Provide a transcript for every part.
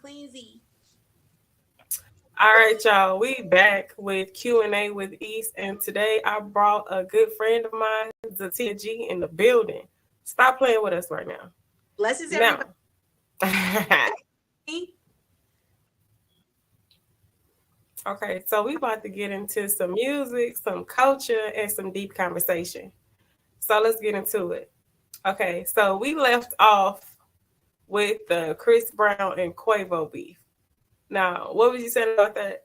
Cleansy. All right, y'all. We back with Q&A with East, and today I brought a good friend of mine, Zatina G, in the building. Stop playing with us right now. Blessings, everybody. Now, okay, so we about to get into some music, some culture, and some deep conversation. So let's get into it. Okay, so we left off with the Chris Brown and Quavo beef. Now, what was you saying about that?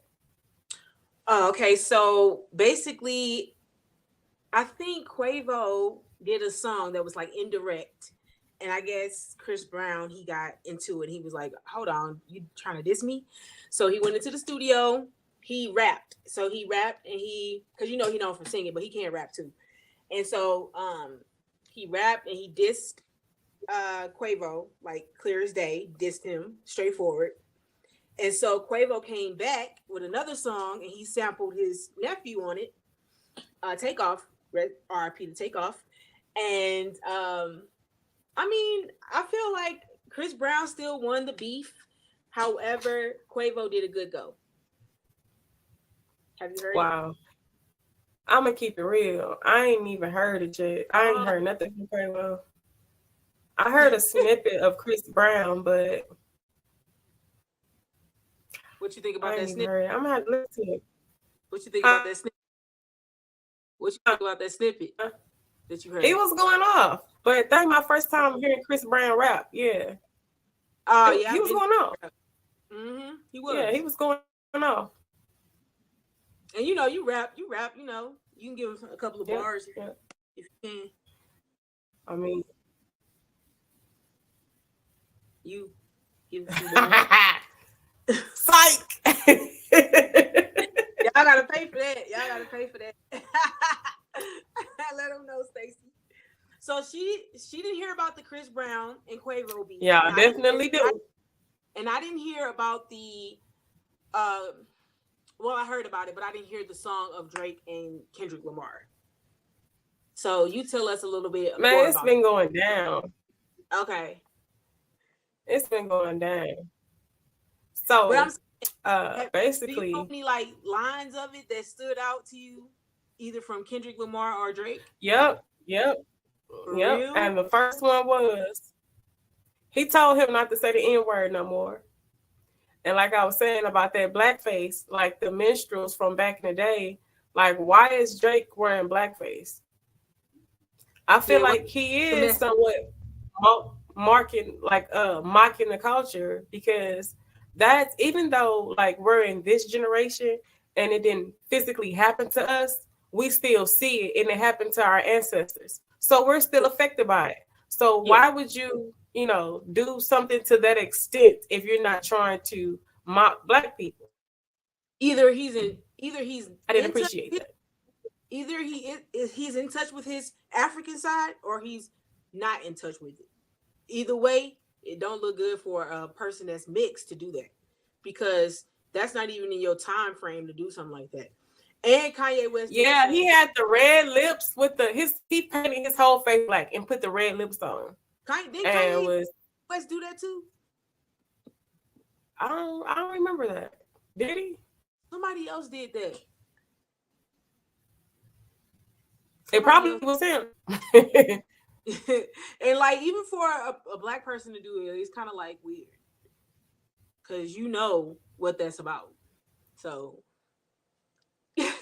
Okay, so basically, I think Quavo did a song that was like indirect. And I guess Chris Brown, he got into it. He was like, hold on, you trying to diss me? So he went into the studio, he rapped. So he rapped and because he known for singing, but he can't rap too. And so he rapped and he dissed Quavo, like clear as day, dissed him straightforward. And so Quavo came back with another song and he sampled his nephew on it, Takeoff, RIP to Takeoff. And I mean, I feel like Chris Brown still won the beef. However, Quavo did a good go. Have you heard it? Wow. I'm gonna keep it real. I ain't even heard it yet. I ain't heard nothing from Quavo. I heard a snippet of Chris Brown, but What you think I about ain't that even snippet? heard it. I'm gonna have to listen to it. What you think about that snippet? What you think about that snippet that you heard? He was going off, but that my first time hearing Chris Brown rap. Yeah. Oh yeah, He was going off. He was. Yeah, he was going off. And you rap. You can give him a couple of bars if you can. I mean, you give him some bars. Psych. Y'all gotta pay for that. Let them know, Stacey. So she didn't hear about the Chris Brown and Quavo beef. Yeah, I definitely do. And I didn't hear about the well, I heard about it, but I didn't hear the song of Drake and Kendrick Lamar. So you tell us a little bit more Man, it's about been going down. Okay. It's been going down. So, basically, do you know any like lines of it that stood out to you, either from Kendrick Lamar or Drake? Yep. Real? And the first one was he told him not to say the N-word no more. And like I was saying about that blackface, like the minstrels from back in the day, like why is Drake wearing blackface? I feel like he is somewhat mocking the culture, because that's, even though like we're in this generation and it didn't physically happen to us, we still see it and it happened to our ancestors. So we're still affected by it. So why would you, do something to that extent if you're not trying to mock black people? Either he's I didn't appreciate that. Either he's in touch with his African side or he's not in touch with it. Either way, it don't look good for a person that's mixed to do that, because that's not even in your time frame to do something like that. And Kanye West. Yeah, he had the red lips with he painted his whole face black and put the red lips on. Did Kanye West do that too? I don't remember that. Did he? Somebody else did that. It probably was him. And like, even for a black person to do it, it's kind of like weird, because you know what that's about. So yeah,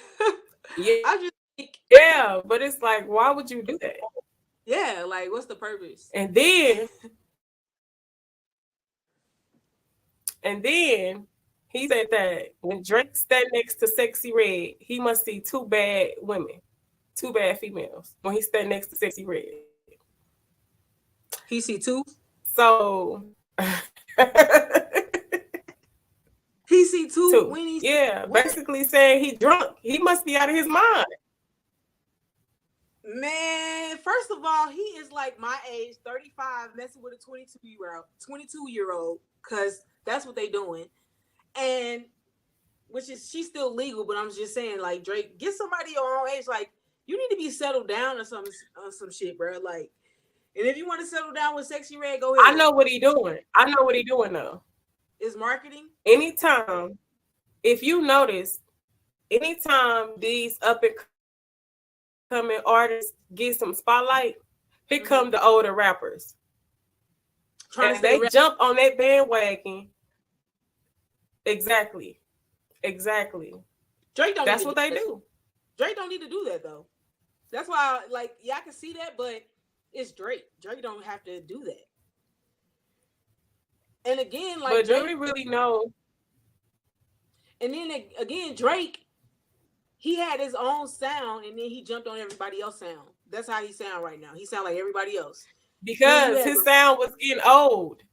but it's like, why would you do that? Yeah, like, what's the purpose? And then he said that when Drake stand next to Sexy Red, he must see two bad women, two bad females when he stand next to Sexy Red. He see two? So he see two when he basically saying he drunk. He must be out of his mind. Man, first of all, he is like my age, 35, messing with a 22-year-old, because that's what they doing. And she's still legal, but I'm just saying, like, Drake, get somebody your own age. Like, you need to be settled down or some shit, bro. Like, and if you want to settle down with Sexy Red, go ahead. I know what he doing though. Is marketing. Anytime, if you notice, anytime these up and coming artists get some spotlight, here come the older rappers. Trying to And stay they relevant. jump on that bandwagon. Exactly. Exactly. Drake don't need That's to do what they that. do. Drake don't need to do that though. That's why, like, yeah, I can see that, but it's Drake. Drake don't have to do that. And again, like But do Drake, we really know? and then again, Drake, he had his own sound, and then he jumped on everybody else's sound. That's how he sound right now. He sound like everybody else. Then you Because have his sound was getting old.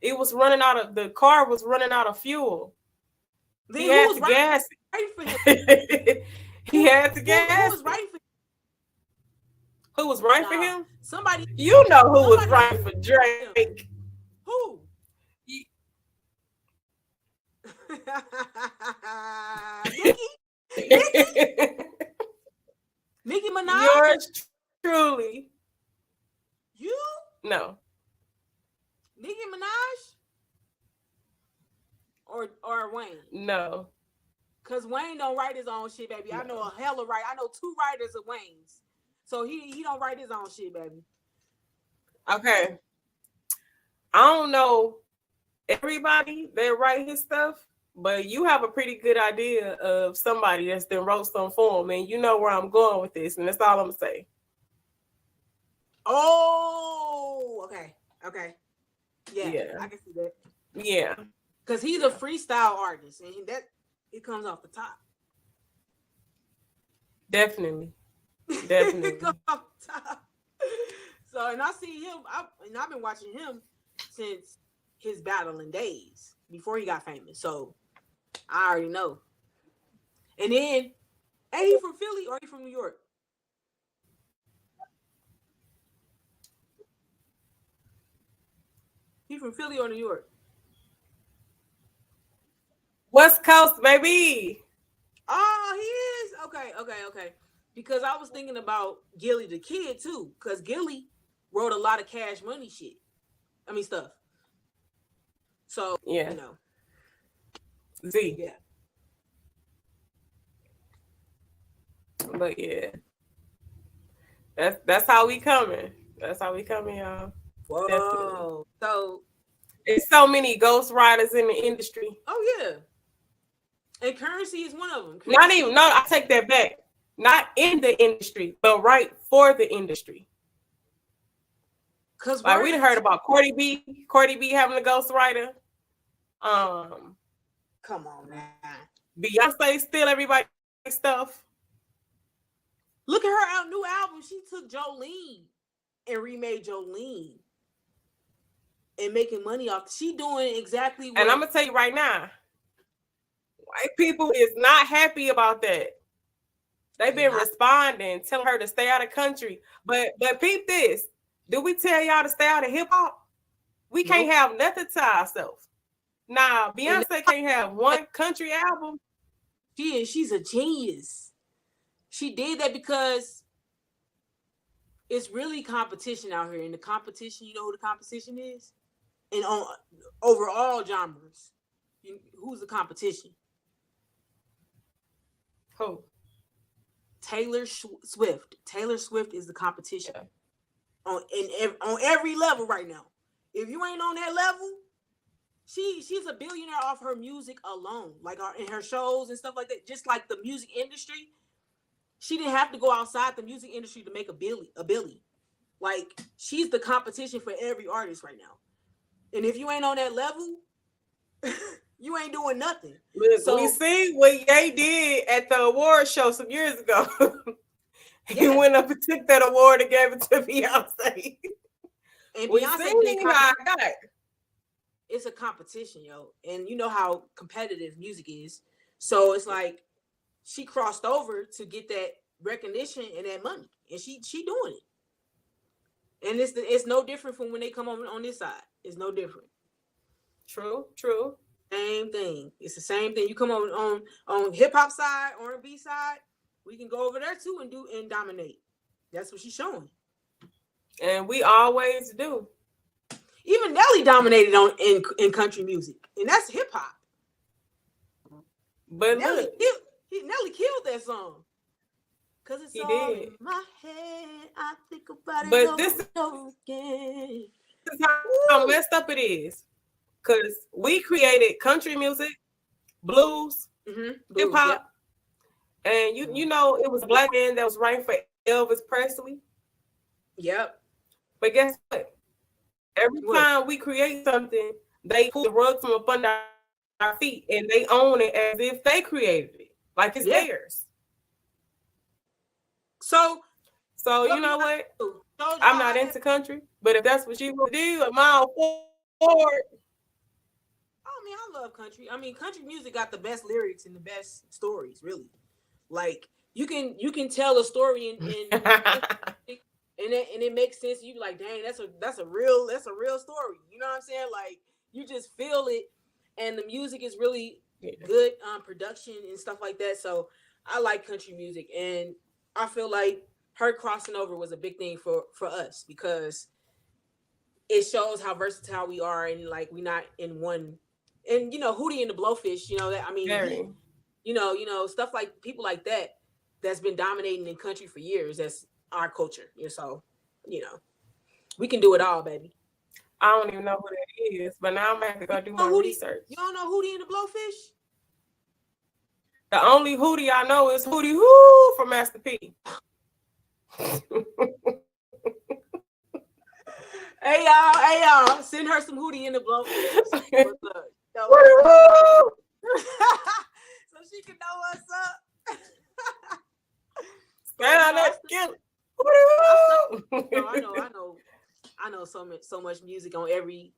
It was running out of the car was running out of fuel. then He who had was to right gas for him? it. He had to Who gas was it. right for him? Who was right for Nah, him? somebody You know who was somebody right for him. Drake. Who? He- Nicki? Nicki Minaj? Yours truly. You? No. Nicki Minaj? Or Wayne? No. Cause Wayne don't write his own shit, baby. I know a hella right. I know 2 writers of Wayne's. So he don't write his own shit, baby. Okay. I don't know everybody that write his stuff, but you have a pretty good idea of somebody that's been wrote some form, and you know where I'm going with this, and that's all I'm gonna say. Oh, okay. Okay. Yeah. I can see that. Yeah. Cause he's a freestyle artist, and that it comes off the top. Definitely. It comes off the top. So, and I see him. I've been watching him since his battling days before he got famous. So I already know. And then, hey, he from Philly or he from New York? He from Philly or New York? West Coast, baby. Oh, he is. Okay. Because I was thinking about Gilly the Kid too. Because Gilly wrote a lot of Cash Money shit. I mean stuff. So Yeah. you know. Z. Yeah. But yeah. That's how we coming. That's how we coming, y'all. Whoa. Definitely. So There's so many ghost riders in the industry. oh yeah. And Currency is one of them. Currency. Not even, no, I take that back. Not in the industry, but right for the industry. Cause like we heard about Cardi B having a ghostwriter. Come on now. Beyonce steal everybody's stuff. Look at her new album. She took Jolene and remade Jolene and making money off. She doing exactly what. And I'm gonna tell you right now, white people is not happy about that. They've been responding, telling her to stay out of country. But peep this. Do we tell y'all to stay out of hip hop? We can't have nothing to ourselves. Nah, Beyonce can't have one country album. She's a genius. She did that because it's really competition out here. And the competition, you know who the competition is? And on over all genres. Who's the competition? Who? Taylor Swift. Taylor Swift is the competition on every level right now. If you ain't on that level, she's a billionaire off her music alone, like in her shows and stuff like that. Just like the music industry, she didn't have to go outside the music industry to make a billy. Like she's the competition for every artist right now. And if you ain't on that level, you ain't doing nothing. Look, so we see what Ye did at the award show some years ago. He went up and took that award and gave it to Beyonce. And we Beyonce how I got it. It's a competition, yo. And you know how competitive music is. So it's like she crossed over to get that recognition and that money. And she doing it. And it's no different from when they come on this side. It's no different. True. Same thing. It's the same thing. You come on hip hop side, R&B side, we can go over there too and dominate. That's what she's showing. And we always do. Even Nelly dominated on in country music, and that's hip hop. But Nelly look, killed. Nelly killed that song. Cause it's he all did. in my head. I think about it But over and over again. is how Woo! messed up it is. Because we created country music, blues, hip Blues, yep. hop, and you know it was a black man that was writing for Elvis Presley. Yep. But guess what? Every What? time we create something, they pull the rug from up under our feet and they own it as if they created it, like it's Yeah. theirs. So So you what we know gotta what? do? Told I'm y'all not that. into country, but if that's what you want to do, I'm all for it. I mean, I love country. I mean, country music got the best lyrics and the best stories, really. Like you can tell a story in country music, and it makes sense. You be like, dang, that's a real story. You know what I'm saying? Like you just feel it, and the music is really Yeah. good production and stuff like that. So I like country music, and I feel like her crossing over was a big thing for us because it shows how versatile we are, and like we not in one. And Hootie and the Blowfish, that I mean, he, Very. stuff like people like that that's been dominating in country for years. That's our culture. So, you know, we can do it all, baby. I don't even know who that is, but now I'm gonna have to You go do know my Hootie? research. You don't know Hootie and the Blowfish? The only Hootie I know is Hootie Who from Master P. Hey y'all, send her some Hootie and the Blowfish. So she what's up. So she can know what's up. Man, let's get I know so much music on every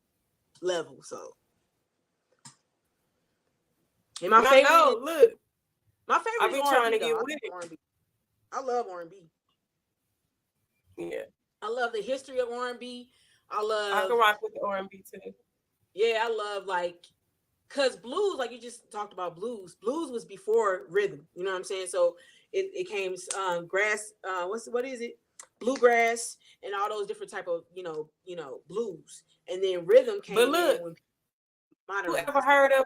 level. So, and my favorite, look, my favorite I is be R trying and to B get though. with it. R&B. I love R&B. Yeah, I love the history of R&B. I I love, can rock with the R&B too. yeah, I love cause blues, like you just talked about blues. Blues was before rhythm. You know what I'm saying? So it came grass. What is it? Bluegrass and all those different type of blues, and then rhythm But came in look, when who modernized ever it. heard of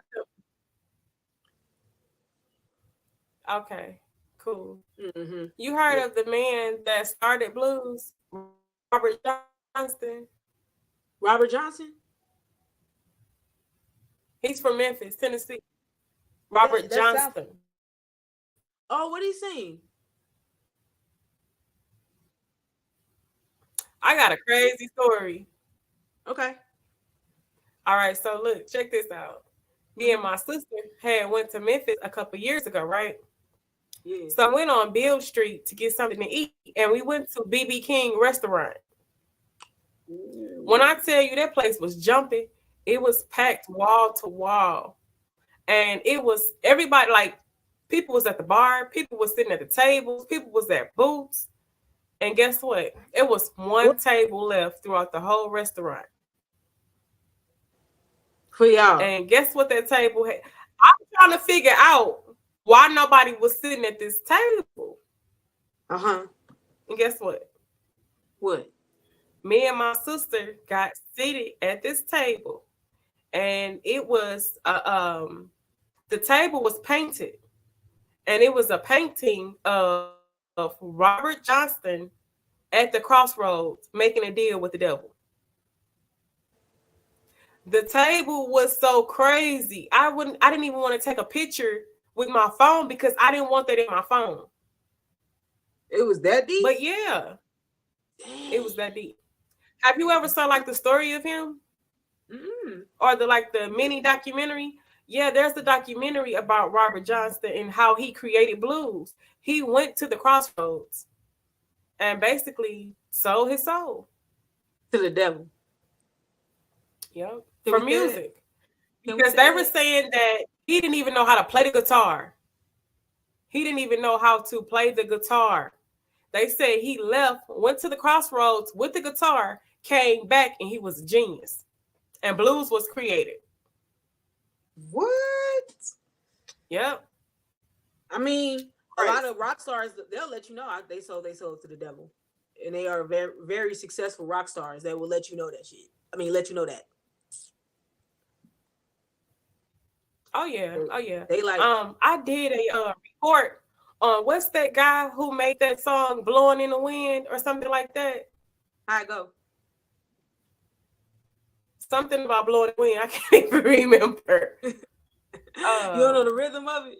the? Okay, cool. Mm-hmm. You heard Yeah. of the man that started blues, Robert Johnston? Robert Johnson. He's from Memphis, Tennessee. Robert That's South. Johnston. Oh, what he saying? I got a crazy story. Okay. All right, so look, check this out. Me and Mm-hmm. my sister had went to Memphis a couple years ago, right? Yeah. So I went on Bill Street to get something to eat, and we went to BB King restaurant. When I tell you that place was jumping, it was packed wall to wall, and it was everybody like people was at the bar, people was sitting at the tables, people was at booths, and guess what? It was What one table left throughout the whole restaurant. for y'all? And guess what that table had? I'm trying to figure out why nobody was sitting at this table. Uh-huh. And guess what? What? Me and my sister got seated at this table, and it was the table was painted, and it was a painting of Robert Johnston at the crossroads making a deal with the devil. The table was so crazy. I didn't even want to take a picture with my phone because I didn't want that in my phone. It was that deep? But yeah, it Dang. was that deep. Have you ever saw like the story of him Mm. or the mini documentary? Yeah, there's the documentary about Robert Johnston and how he created blues. He went to the crossroads and basically sold his soul. To the devil. Yep, Can for we say that? music. Can we Because say they were that? saying that he didn't even know how to play the guitar. He didn't even know how to play the guitar. They said he left, went to the crossroads with the guitar, came back, and he was a genius. And blues was created. What? Yep. I mean, a Right. lot of rock stars, they'll let you know they sold to the devil. and they are very very successful rock stars that will let you know that shit. I mean, let you know that Oh yeah, they, oh yeah. they like I did a report on what's that guy who made that song "Blowing in the Wind" or something like that. how it go. Something about blowing in the wind. I can't even remember. You don't know the Um, rhythm of it.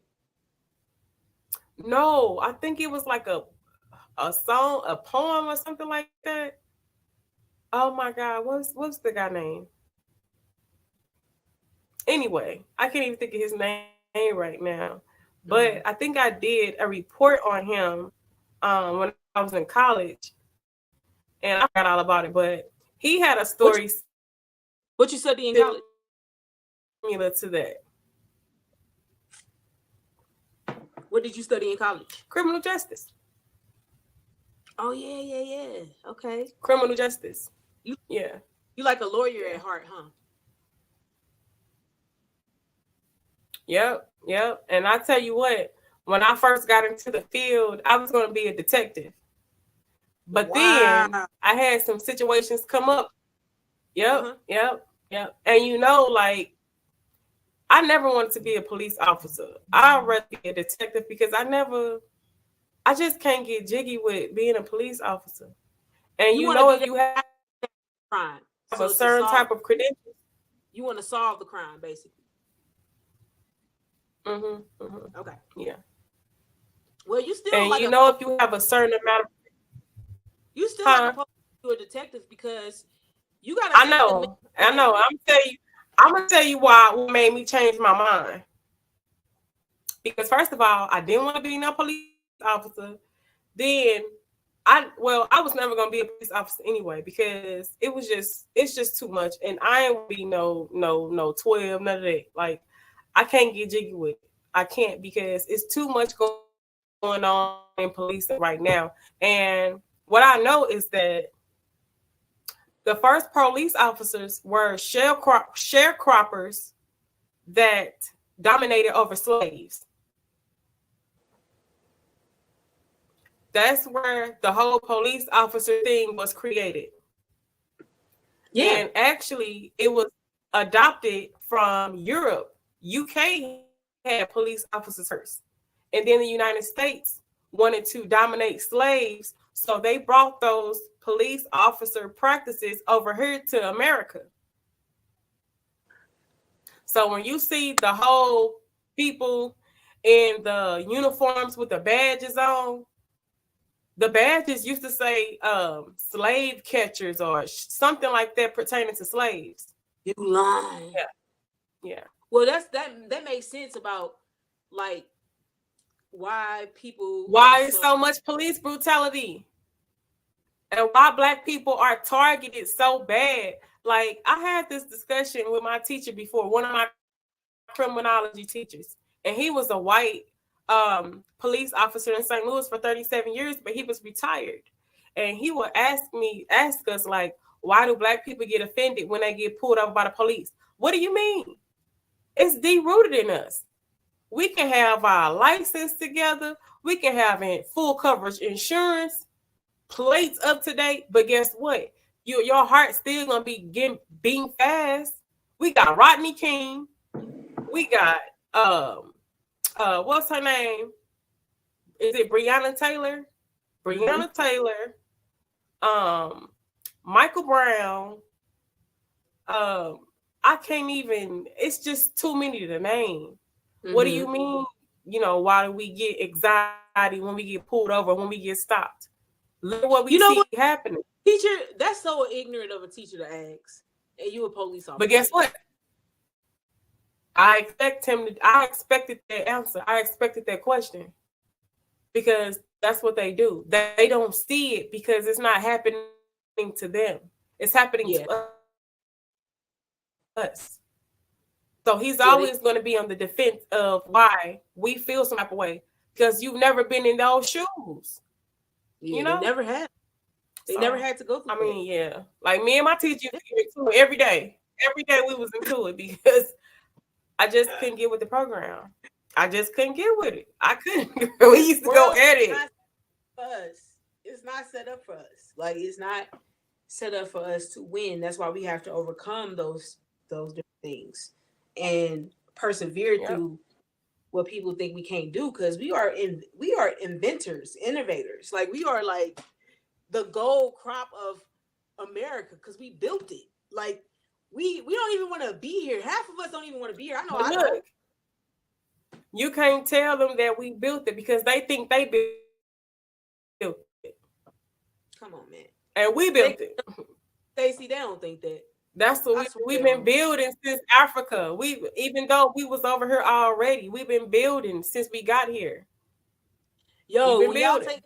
no, I think it was like a song, a poem, or something like that. Oh my God, what's the guy name? Anyway, I can't even think of his name right now. But I Mm-hmm. think I did a report on him when I was in college, and I forgot all about it. But he had a What story you, similar to that. what you study in college? What did you study in college? Criminal justice. Oh yeah, yeah, yeah. Okay. Criminal justice. You Yeah, you like a lawyer yeah. at heart, huh? Yep, yep. And I tell you what, when I first got into the field, I was going to be a detective. But then Wow. I had some situations come up. Yep, Uh-huh. yep, yep. And you know, like, I never wanted to be a police officer. I'd rather be a detective because I just can't get jiggy with being a police officer. And You you want to know, be if that you have a certain type of crime. credentials, So to solve you want to solve the crime basically. Okay. yeah. Well, you still And like you a know, if you have a certain amount of, you still like a huh? police to a detective because you got to I think the know, mental I know. game. I'm gonna tell you why. What made me change my mind? Because first of all, I didn't want to be no police officer. Then I was never gonna be a police officer anyway because it's just too much, and I ain't want to be no 12, none of that. Like I can't get jiggy with it. I can't because it's too much going on in policing right now. And what I know is that the first police officers were sharecroppers that dominated over slaves. That's where the whole police officer thing was created. Yeah. And actually, it was adopted from Europe. UK had police officers first. And then the United States wanted to dominate slaves. So they brought those police officer practices over here to America. So when you see the whole people in the uniforms with the badges on, the badges used to say slave catchers or something like that pertaining to slaves. You lying. Yeah, yeah. Well, that makes sense about like why people are Why is so so much police brutality? And why black people are targeted so bad? Like I had this discussion with my teacher before, one of my criminology teachers, and he was a white police officer in St. Louis for 37 years, but he was retired. And he would ask us like, why do black people get offended when they get pulled over by the police? What do you mean? It's deep rooted in us. We can have our license together. We can have full coverage insurance, plates up to date. But guess what? Your heart's still gonna be getting beating fast. We got Rodney King. We got what's her name? Is it Breonna Taylor? mm-hmm, Breonna Taylor. Um, Michael Brown. Um, I can't even. It's just too many to name. What do mm-hmm. you mean? Why do we get anxiety when we get pulled over, when we get stopped? Look at what we You see know what, happening. teacher? That's so ignorant of a teacher to ask. And you a police But officer. guess what? I expected that answer. I expected that question because that's what they do. They don't see it because it's not happening to them. It's happening to us. Yeah, So he's always going to be on the defense of yeah, they why we feel some type of way because you've never been in those shoes, you know? yeah they never had. So, They never I had to go mean, through that. yeah. Like me and my teacher used to get into it every day. Every day we was into it because I just couldn't get with the program. I just couldn't get with it. I couldn't. We used to go World at is it. not for us. it's not set up for us. Like it's not set up for us to win. That's why we have to overcome those different things and persevere Yep. through what people think we can't do, because we are inventors, innovators. Like we are like the gold crop of America because we built it. Like we don't even want to be here. Half of us don't even want to be here. I know But I don't. look, you can't tell them that we built it because they think they built it. Come on, man. And we built it. They Stacey, they don't think that. That's what I swear we've they been don't. building since Africa. We even though we was over here already, we've been building since we got here. We've Yo, been when y'all building. take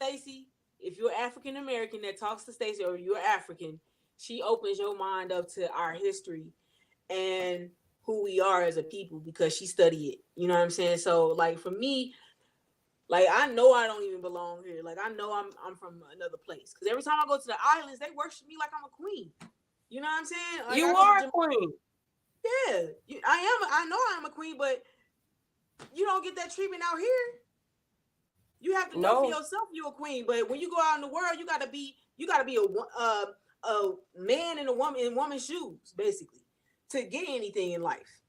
Stacey, if you're African American that talks to Stacey or you're African, she opens your mind up to our history and who we are as a people because she studied it. You know what I'm saying? So like for me, like I know I don't even belong here. Like I know I'm from another place. Cause every time I go to the islands, they worship me like I'm a queen. You know what I'm saying? Like I You go to are a Jamaica, queen. yeah, I am. I know I'm a queen, but you don't get that treatment out here. You have to know for No. yourself you're a queen. But when you go out in the world, you gotta be a man and a woman in woman's shoes, basically, to get anything in life.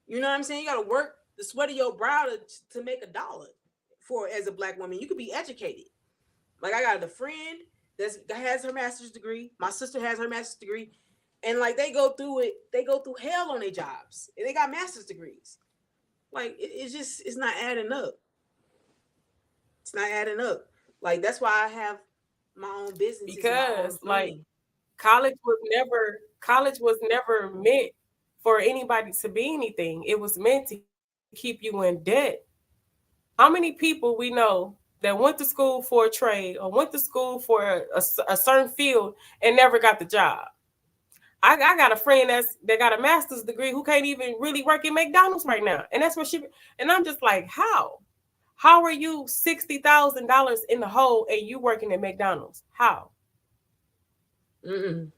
You know what I'm saying? You gotta work the sweat of your brow to make $1 for as a black woman. You could be educated. Like I got a friend that has her master's degree. My sister has her master's degree, and like they go through it. They go through hell on their jobs. And they got master's degrees. Like it's just it's not adding up. It's not adding up. Like that's why I have my own businesses, my own Because like money. college was never meant for anybody to be anything. It was meant to keep you in debt. How many people we know that went to school for a trade or went to school for a certain field and never got the job? I got a friend that got a master's degree who can't even really work at McDonald's right now, and that's what she. And I'm just like, how? How are you $60,000 in the hole and you working at McDonald's? How? Mm-mm.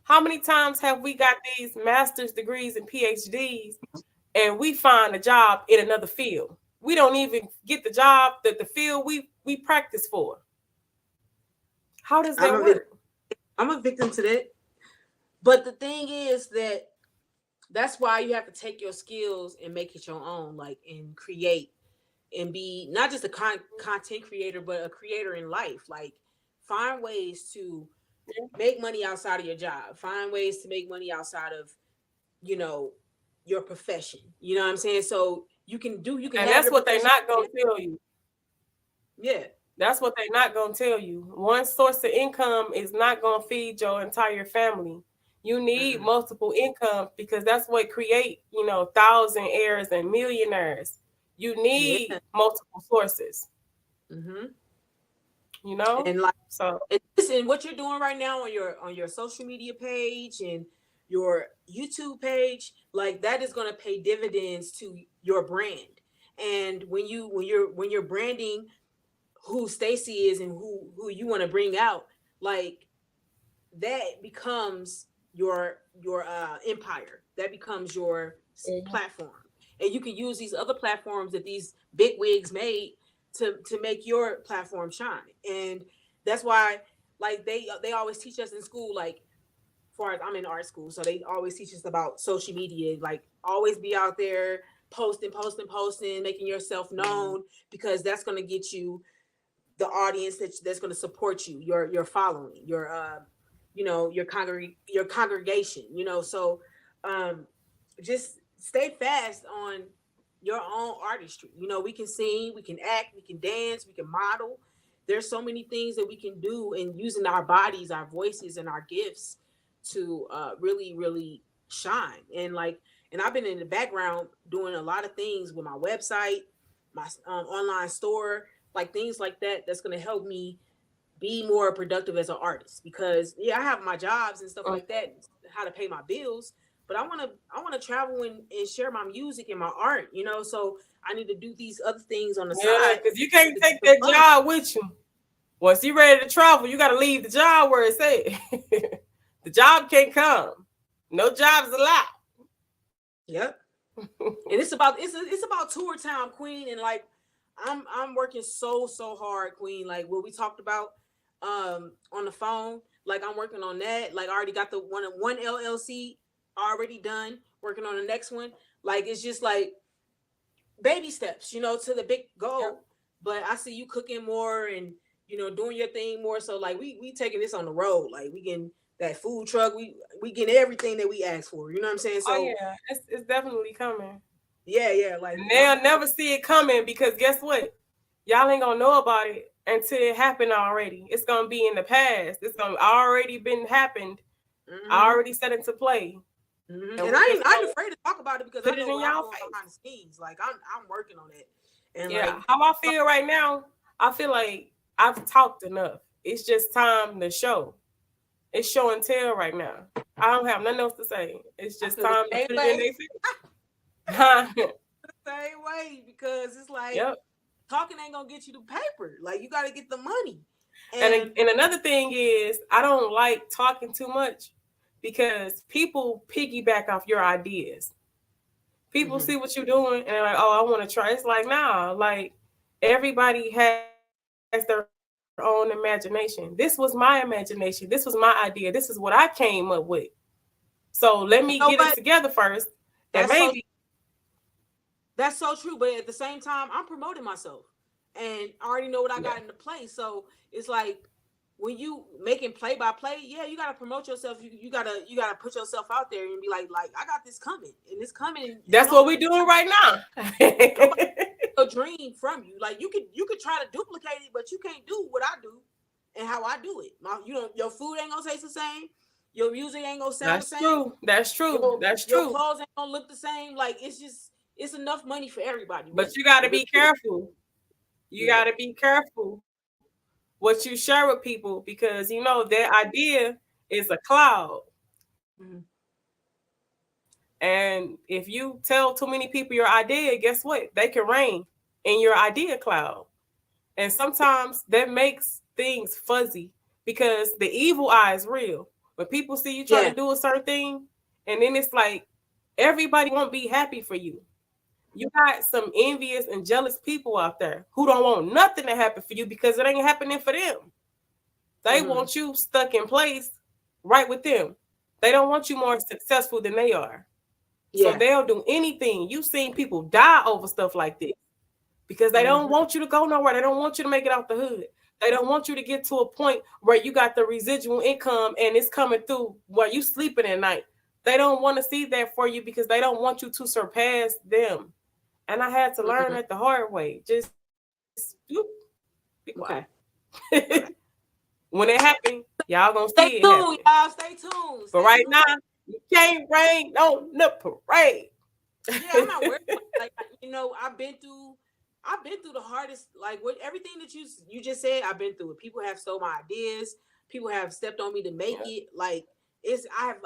How many times have we got these master's degrees and PhDs and we find a job in another field? We don't even get the job that the field we practice for. How does I'm that a work? I'm a victim to that. But the thing is that that's why you have to take your skills and make it your own, like and create and be not just a content creator, but a creator in life. Like find ways to make money outside of your job. Find ways to make money outside of you know your profession. You know what I'm saying? So you can And have that's your what they're profession. not gonna tell you. Yeah. That's what they're not gonna tell you. One source of income is not gonna feed your entire family. You need Mm-mm. multiple incomes because that's what create, thousandaires and millionaires. You need Yeah. multiple sources, Hmm. you know? And like So and listen, what you're doing right now on your social media page and your YouTube page, like that is going to pay dividends to your brand. And when you're branding who Stacy is and who you want to bring out, like that becomes your empire. That becomes your platform, and you can use these other platforms that these big wigs made to make your platform shine. And that's why, like they always teach us in school, like far as I'm in art school, so they always teach us about social media, like always be out there posting, making yourself known because that's going to get you the audience that's going to support you, your following, your congregation. So um, just stay fast on your own artistry. We can sing, we can act, we can dance, we can model. There's so many things that we can do in using our bodies, our voices, and our gifts to really, really shine. And I've been in the background doing a lot of things with my website, my online store, like things like that. That's going to help me be more productive as an artist because yeah, I have my jobs and stuff like that, how to pay my bills, but I want to travel and share my music and my art, so I need to do these other things on the yeah, side because you can't to get take some that money. job with you. Once you're ready to travel, you gotta leave the job where it's at. The job can't come. No jobs allowed. Yep. And it's about tour time, Queen, and like I'm working so hard, Queen. Like what we talked about on the phone. Like I'm working on that. Like I already got the one LLC already done. Working on the next one. Like it's just like baby steps, to the big Yep. goal. But I see you cooking more and doing your thing more. So like we taking this on the road. Like we getting that food truck. We getting everything that we asked for. You know what I'm saying? Oh So yeah, it's definitely coming. yeah. Like And they'll never see it coming because guess what? Y'all ain't gonna know about it until it happened already. It's gonna be in the past. It's gonna already been happened, hmm already set into play. And And we just I ain't gonna afraid to talk about it because I put it know in what I'm y'all doing face. behind the scenes. Like I'm working on it. And Yeah. like How I feel right now, I feel like I've talked enough. It's just time to show. It's show and tell right now. I don't have nothing else to say. It's I just feel the time to same put it in way. their face. Same way because it's like Yep. talking ain't gonna get you the paper. Like you got to get the money. And And and another thing is I don't like talking too much because people piggyback off your ideas. People mhm. see what you're doing and they're like, oh, I want to try. It's like, nah, like everybody has their own imagination. This was my imagination. This was my idea. This is what I came up with. So let me get it together You know first what? and maybe That's so That's so true, but at the same time, I'm promoting myself, and I already know what I yeah, got in the play. So it's like when you making play by play, yeah, you gotta promote yourself. You gotta put yourself out there and be like I got this coming, and it's coming, and that's what we're doing right now. nobody a dream from you. Like you could try to duplicate it, but you can't do what I do and how I do it. Your food ain't gonna taste the same. Your music ain't gonna sound the That's same. true. That's true. That's Your true. clothes ain't gonna look the same. Like it's enough money for everybody. But Really, you got to it really be is. careful. You Yeah. got to be careful what you share with people because you know their idea is a cloud. Mhm. And if you tell too many people your idea, guess what? They can reign in your idea cloud. And sometimes that makes things fuzzy because the evil eye is real. When people see you trying Yeah. to do a certain thing, and then it's like everybody won't be happy for you. You got some envious and jealous people out there who don't want nothing to happen for you because it ain't happening for them. They hmm want you stuck in place right with them. They don't want you more successful than they are. So Yeah. they'll do anything. You've seen people die over stuff like this because they don't hmm want you to go nowhere. They don't want you to make it out the hood. They don't want you to get to a point where you got the residual income and it's coming through where you sleeping at night. They don't want to see that for you because they don't want you to surpass them. And I had to learn hmm it the hard way. Just be Okay. quiet. When it happen, y'all gonna see Stay it happen. tuned, y'all. Stay tuned. But Stay right tuned. now, you can't rain on the parade. Yeah, I'm not worried. Like I've been through the hardest. Like with everything that you just said, I've been through it. People have stole my ideas. People have stepped on me to make Yeah, it. Like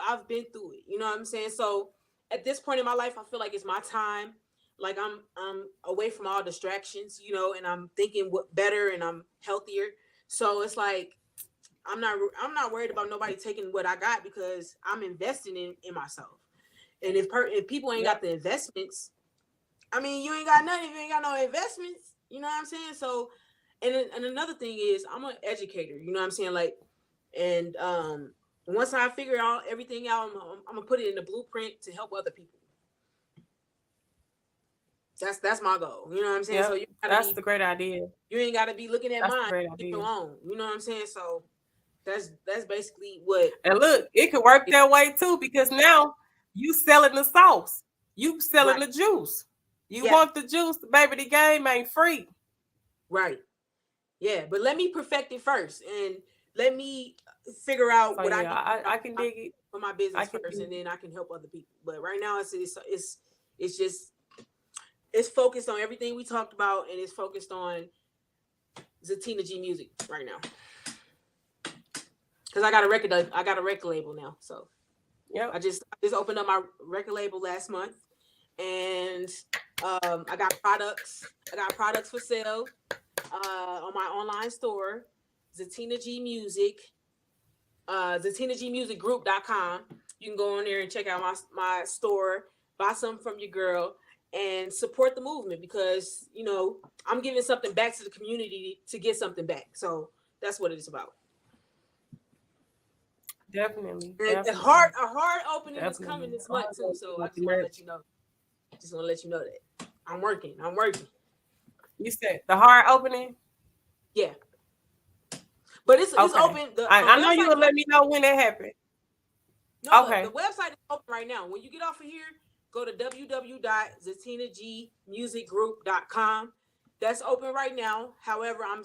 I've been through it. You know what I'm saying? So at this point in my life, I feel like it's my time. Like I'm away from all distractions, and I'm thinking what better and I'm healthier. So it's like I'm not worried about nobody taking what I got because I'm investing in myself. And if people ain't yep, got the investments, I mean, you ain't got nothing if you ain't got no investments. You know what I'm saying? So, and another thing is, I'm an educator. You know what I'm saying? Like, and once I figure out everything out, I'm gonna put it in the blueprint to help other people. That's my goal. You know what I'm saying? So yep. That's the great idea. you ain't gotta be looking at That's the mine. great Get your idea. own. You know what I'm saying? So that's basically what. And look, it could work that way too because now you selling the sauce, you selling Right. the juice. You Yeah. want the juice, baby? The game ain't free. Right. Yeah. But let me perfect it first, and let me figure out So what I yeah, need to I can dig it. for my I business can first, dig and it. then I can help other people. But right now, it's just it's focused on everything we talked about, and it's focused on Zatina G music right now because I got a record label now. So Yep. I just opened up my record label last month, and I got products. I got products for sale on my online store, Zatina G Music, ZatinaGmusicGroup.com. You can go on there and check out my store, buy something from your girl, and support the movement because I'm giving something back to the community to get something back. So that's what it's about. Definitely, And definitely, a hard opening is coming definitely. this Oh, month too. So I with the just want to merch. let you know. Just want to let you know that I'm working. I'm working. You said the hard opening. Yeah, but it's Okay, open. The I know you website will is let open. me know when that happened. No, the Okay, website is open right now. When you get off of here, go to www.zatinagmusiccgroup.com. That's open right now. However, my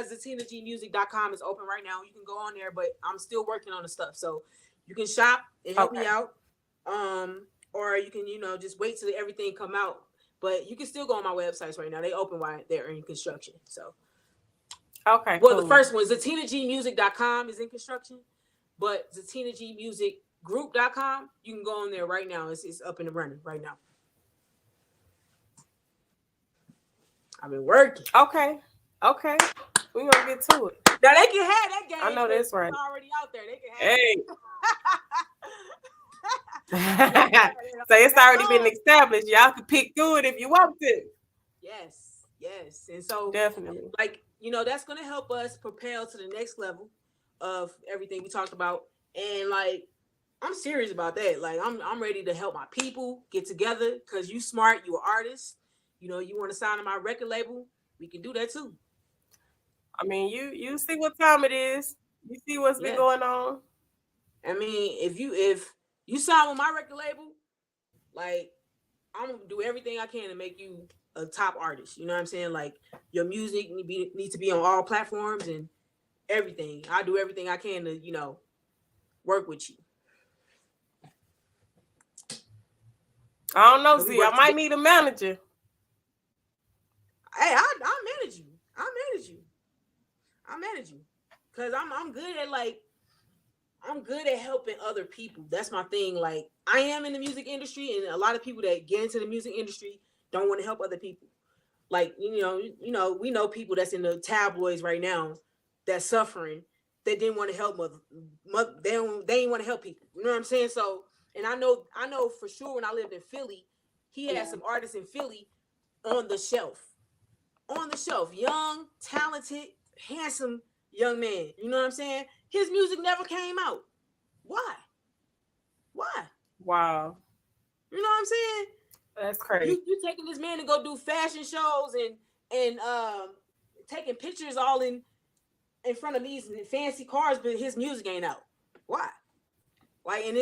zatinagmusic.com is open right now. You can go on there, but I'm still working on the stuff. So you can shop and help me okay, out. Or you can, just wait till everything come out. But you can still go on my websites right now. They open while they're in construction. So okay. well, the Cool. first one, zatinagmusic.com is in construction. But zatinagmusiccgroup.com, you can go on there right now. It's up and running right now. I've been working. Okay, okay. We gonna get to it. Now they can have that I game know because that's it's right. already out there. They can have Hey. it. So They can have it. it's That's already been on. established. Y'all can pick through it if you want to. Yes, yes. And so, Definitely. like, that's going to help us propel to the next level of everything we talked about. And, like, I'm serious about that. Like, I'm ready to help my people get together because you smart, you an artist. You want to sign on my record label, we can do that too. I mean, you see what time it is. You see what's been Yeah. going on. I mean, if you sign with my record label, like I'm gonna do everything I can to make you a top artist. You know what I'm saying? Like your music needs to be on all platforms and everything. I do everything I can to work with you. I don't know, And we Z. I work might together. need a manager. Hey, I manage you. I manage you. I manage you. Cause I'm good at I'm good at helping other people. That's my thing. Like I am in the music industry, and a lot of people that get into the music industry don't want to help other people. Like we know people that's in the tabloids right now that's suffering that didn't want to help they didn't want to help people. You know what I'm saying? So, and I know for sure when I lived in Philly, he had some artists in Philly on the shelf, young, talented, handsome young man. You know what I'm saying? His music never came out. Why? Why? Wow, You know what I'm saying? that's crazy. You taking this man to go do fashion shows and taking pictures all in front of these fancy cars, but his music ain't out. Why? Like and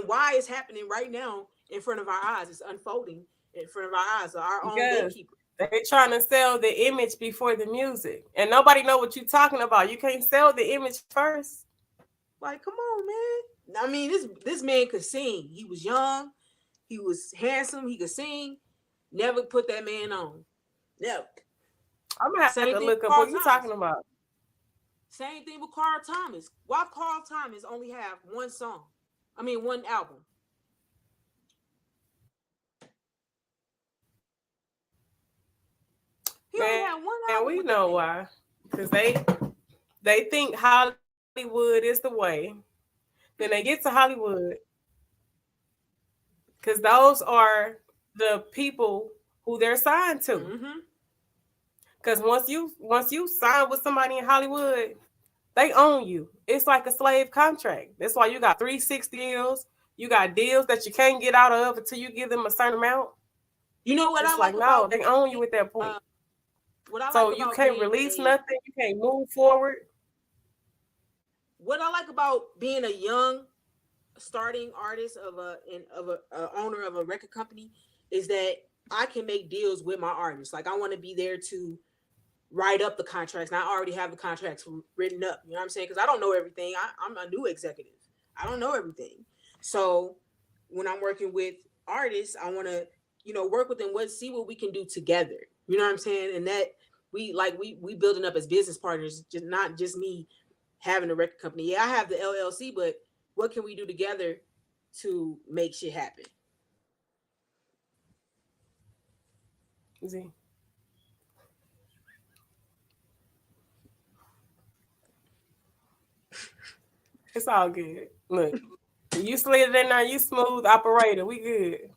why it's happening right now in front of our eyes? It's unfolding in front of our eyes. Our own Because gatekeeper. they trying to sell the image before the music, and nobody know what you talking about. You can't sell the image first. Like, come on, man. I mean, this man could sing. He was young. He was handsome. He could sing. Never put that man on. Never. I'm gonna have Same to thing look with up Carl what you Thomas. talking about. Same thing with Carl Thomas. Why Carl Thomas only have one song? I mean, one album. He only Man, had one we album know with that why. man. Because they think Hollywood is the way. Then they get to Hollywood because those are the people who they're signed to. Mm-hmm. Because once you sign with somebody in Hollywood, they own you. It's like a slave contract. That's why you got 360 deals. You got deals that you can't get out of until you give them a certain amount. You know what I It's like like no, about they own you at that point. uh, what I like So you about can't being release a nothing. You can't move forward. what I like about being a young starting artist of a owner of a record company is that I can make deals with my artists. Like I want to be there to write up the contracts. And I already have the contracts written up. You know what I'm saying? Because I don't know everything. I'm a new executive. I don't know everything. So when I'm working with artists, I want to, work with them. See what we can do together. You know what I'm saying? And that we building up as business partners, just not just me having a record company. Yeah, I have the LLC, but what can we do together to make shit happen? See, it's all good. Look, you slid it in there. You smooth operator. We good.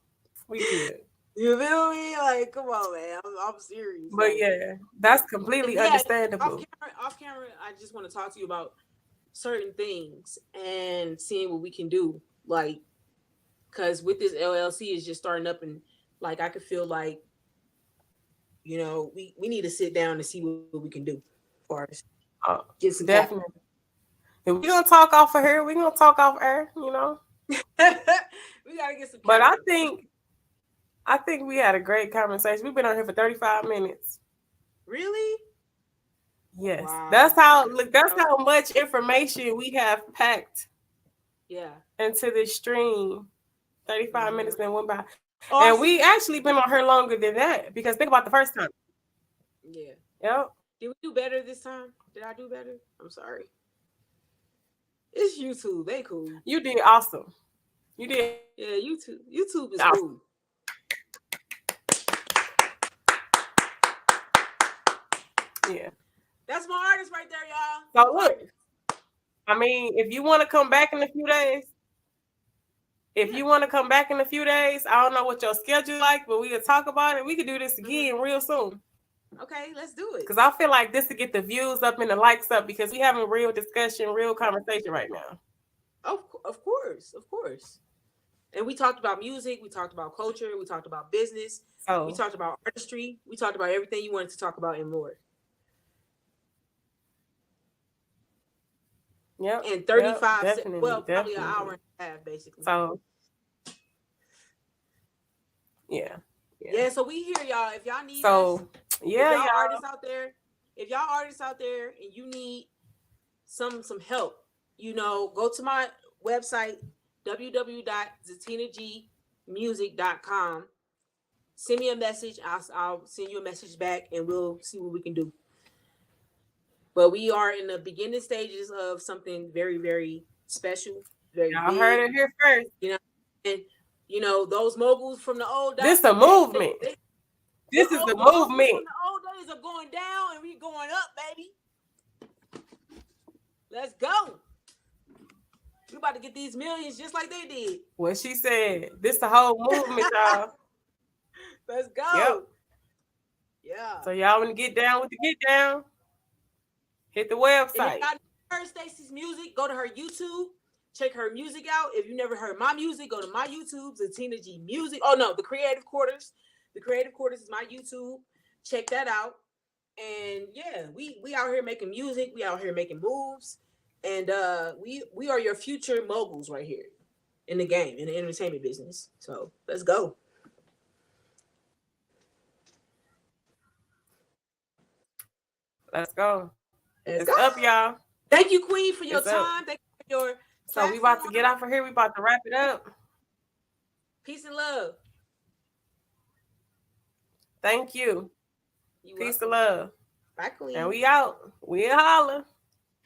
We good. You feel me? Like, come on, man. I'm serious. But Like, yeah, that's and completely yeah, understandable. off camera, I just want to talk to you about certain things and seeing what we can do. Like, because with this LLC is just starting up, and like I could feel like, we need to sit down and see what we can do, as far as get some capital. Definitely. If we're gonna talk off of here, we're gonna talk off air, We gotta get some But capital. I think we had a great conversation. We've been on here for 35 minutes. Really? Yes. Wow. That's how much information we have packed Yeah. into this stream. 35 Mm-hmm. minutes then went by. And Awesome. we actually been on here longer than that because think about the first time. Yeah. Yep. Did we do better this time? Did I do better? I'm sorry. It's YouTube. They cool. You did awesome. You did Yeah, YouTube. YouTube is awesome. cool. Yeah. That's my artist right there, y'all. So look, I mean, if you want to come back in a few days, I don't know what your schedule like, but we can talk about it. We could do this again real soon. Okay, let's do it. Because I feel like this to get the views up and the likes up because we having real discussion, real conversation right now. Of course. And we talked about music, we talked about culture, we talked about business, we talked about artistry, we talked about everything you wanted to talk about and more. Yep. And 35 definitely, probably an hour and a half, basically. So yeah. So we here, y'all. If y'all need us, y'all artists out there, and you need some help, go to my website, www.zatinagmusic.com. Send me a message. I'll send you a message back, and we'll see what we can do. But we are in the beginning stages of something very, very special. Very y'all big. heard it here first. And those moguls from the old days. This is a movement. This is the movement. From the old days are going down, and we going up, baby. Let's go. We about to get these millions just like they did. What she said. This the whole movement, y'all. Let's go. Yep. Yeah. So y'all want to get down with the get down? Hit the website. And if y'all heard Stacey's music, go to her YouTube. Check her music out. If you never heard my music, go to my YouTube, Zatina G Music. Oh no, the Creative Quarters. The Creative Quarters is my YouTube. Check that out. And yeah, we out here making music. We out here making moves. And we are your future moguls right here in the game, in the entertainment business. So let's go. Let's go. Let's go. Up, y'all. Thank you, Queen, for your time. Thank you for your So we about to get off of here. We about to wrap it up. Peace and love. Thank you. Peace and love. Bye, Queen. And we out. We holler.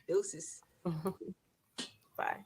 Deuces. Bye.